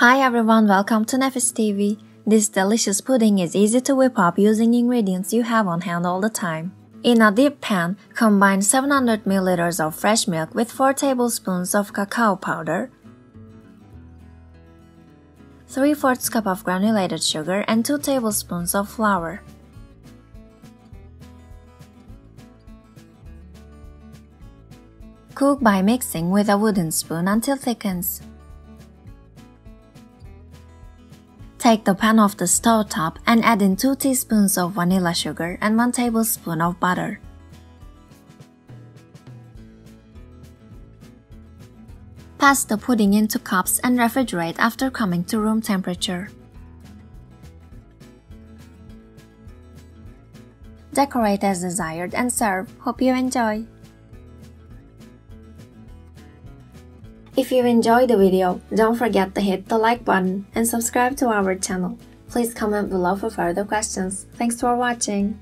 Hi everyone, welcome to NefisTV. This delicious pudding is easy to whip up using ingredients you have on hand all the time. In a deep pan, combine 700 ml of fresh milk with 4 tablespoons of cacao powder, 3/4 cup of granulated sugar and 2 tablespoons of flour. Cook by mixing with a wooden spoon until thickens. Take the pan off the stove top and add in 2 teaspoons of vanilla sugar and 1 tablespoon of butter. Pass the pudding into cups and refrigerate after coming to room temperature. Decorate as desired and serve. Hope you enjoy! If you enjoyed the video, don't forget to hit the like button and subscribe to our channel. Please comment below for further questions. Thanks for watching.